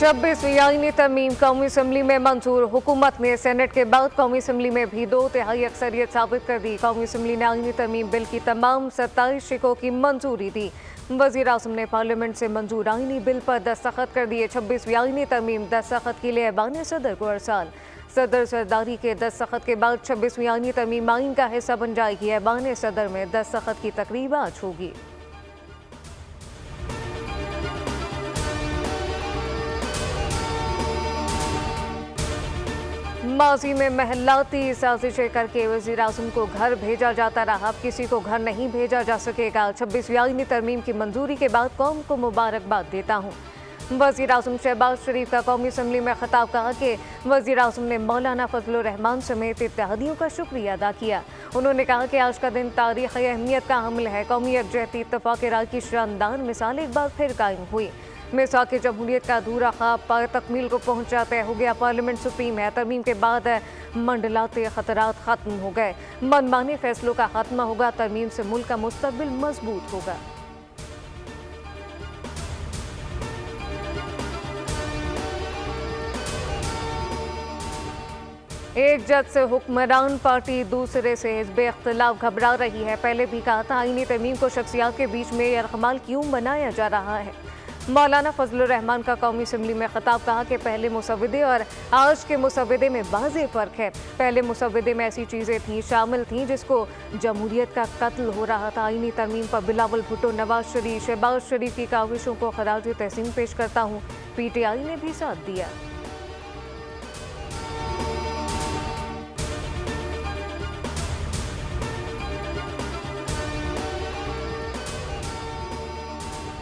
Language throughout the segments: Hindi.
26वीं आईनी तरमीम कौमी असम्बली में मंजूर। हुकूमत ने सेनेट के बाद कौमी असम्बली में भी 2/3 अक्सरियत साबित कर दी। कौमी असम्बली ने आईनी तरमीम बिल की तमाम 27 शिकों की मंजूरी दी। वज़ीर आज़म ने पार्लियामेंट से मंजूर आईनी बिल पर दस्तखत कर दिए। 26वीं आईनी तरमीम दस्तखत के लिए ऐवान सदर को अरसाल। सदर सरदारी के दस्तखत के बाद 26वीं आईनी तरमीम आईन का हिस्सा बन जाएगी। ऐवान सदर में दस्तखत की तकरीब आज होगी। माजी में महलाती साजिशें करके वज़ीर आज़म को घर भेजा जाता रहा, अब किसी को घर नहीं भेजा जा सकेगा। 26वीं आईनी तरमीम की मंजूरी के बाद कौम को मुबारकबाद देता हूँ। वज़ीर आज़म शहबाज शरीफ का कौमी असम्बली में खिताब। कहा कि वज़ीर आज़म ने मौलाना फजलुर रहमान समेत इत्तेहादियों का शुक्रिया अदा किया। उन्होंने कहा कि आज का दिन तारीख़ी अहमियत का हामिल है। कौमी यकजहती इत्तफ़ाक़ राय की शानदार मिसाल एक बार फिर कायम हुई। मिसाक़ जमहूरियत का अधूरा ख्वाब तकमील को पहुँचा तय हो गया। पार्लियामेंट सुप्रीम है। तरमीम के बाद मंडलाते ख़तरात ख़त्म हो गए। मनमाने फैसलों का खात्मा होगा। तरमीम से मुल्क का मुस्तक़बिल मजबूत होगा। एक जज से हुक्मरान पार्टी, दूसरे से हिज़्ब इख्तिलाफ घबरा रही है। पहले भी कहा था आईनी तरमीम को शख्सियात के बीच में यरगमाल क्यों बनाया जा रहा है। मौलाना फजलुर रहमान का कौमी असम्बली में खिताब। कहा कि पहले मुसव्विदे और आज के मुसव्विदे में वाज़ेह फ़र्क है। पहले मुसव्विदे में ऐसी चीज़ें थीं शामिल थीं जिसको जमहूरियत का कत्ल हो रहा था। आईनी तरमीम पर बिलावल भुट्टो, नवाज शरीफ, शहबाज शरीफ की काविशों को खराज तहसीन पेश करता हूँ। PTI ने भी साथ दिया।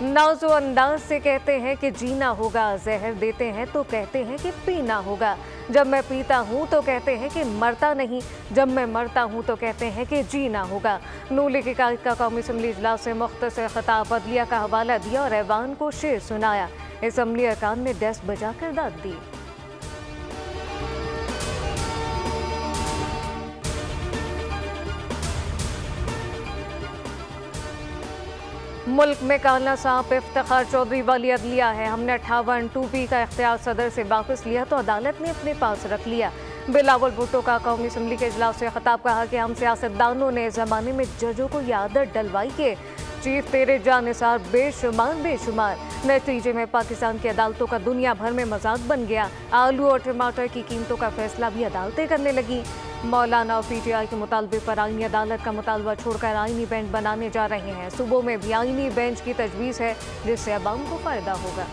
नाज़ो अंदाज से कहते हैं कि जीना होगा, जहर देते हैं तो कहते हैं कि पीना होगा। जब मैं पीता हूँ तो कहते हैं कि मरता नहीं, जब मैं मरता हूँ तो कहते हैं कि जीना होगा। नून लीग की कायद का कौमी असम्बली इजलास से मुख्तसर खिताब, अदलिया का हवाला दिया और ऐवान को शेर सुनाया। असम्बली अरकान ने डेस्क बजाकर दाद दी। मुल्क में काला सांप इफ्तिखार चौधरी वाली अदलिया है। हमने 58 2B का इख्तियार सदर से वापस लिया तो अदालत ने अपने पास रख लिया। बिलावल भुट्टो का कौमी असम्बली के इजलास से खिताब। कहा कि हम सियासतदानों ने ज़माने में जजों को ये आदत डलवाई के चीफ तेरे जानिसार बेशुमार। नतीजे में पाकिस्तान की अदालतों का दुनिया भर में मजाक बन गया। आलू और टमाटर की कीमतों का फैसला भी अदालतें करने लगी। मौलाना और PTI के मुतालबे पर आईनी अदालत का मुतालबा छोड़कर आईनी बेंच बनाने जा रहे हैं। सूबों में भी आईनी बेंच की तजवीज़ है जिससे अवाम को फ़ायदा होगा।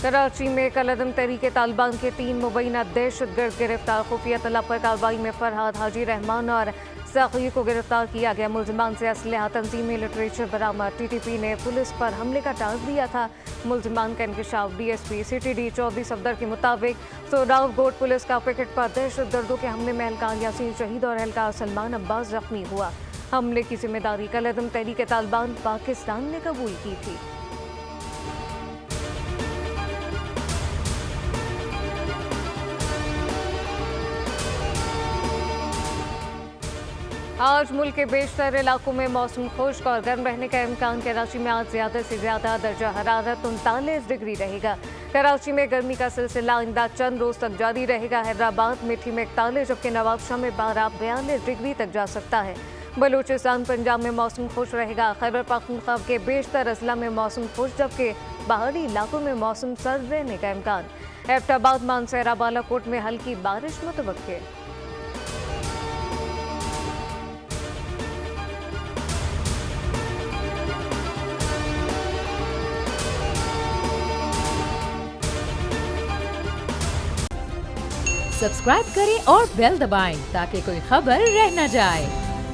कराची में कलअदम तहरीके तालिबान के 3 मुबैना दहशतगर्द गिरफ्तार। खुफिया तलब पर कार्रवाई में फरहाद हाजी रहमान और साक़ी को गिरफ्तार किया गया। मुल्ज़िमान से असलहा, तंजीमी लिटरेचर बरामद। TTP ने पुलिस पर हमले का टास्क दिया था। मुल्ज़िमान का इंकशाफ। DSP CTD चौधरी सफदर के मुताबिक सोडाव गोट पुलिस का पिकेट पर दहशतगर्दों के हमले में एहलकार यासीन शहीद और एहलकार सलमान अब्बास जख्मी हुआ। हमले की जिम्मेदारी कलअदम तहरीके तालिबान पाकिस्तान ने कबूल की थी। आज मुल्क के बेशतर इलाकों में मौसम खुश्क और गर्म रहने का इम्कान। कराची में आज ज़्यादा से ज़्यादा दर्जा हरारत 39 डिग्री रहेगा। कराची में गर्मी का सिलसिला आइंदा चंद रोज़ तक जारी रहेगा। हैदराबाद मिठी में 41 जबकि नवाबशाह में 42 डिग्री तक जा सकता है। बलूचिस्तान पंजाब में मौसम खुश रहेगा। खैबर पख्तूनख्वा के बेशतर अजला में मौसम खुश जबकि पहाड़ी इलाकों में मौसम सर्द रहने का इम्कान। एबटाबाद, मानसहरा, बालाकोट में हल्की बारिश मुतवक्के। सब्सक्राइब करें और बेल दबाएं ताकि कोई खबर रह न जाए।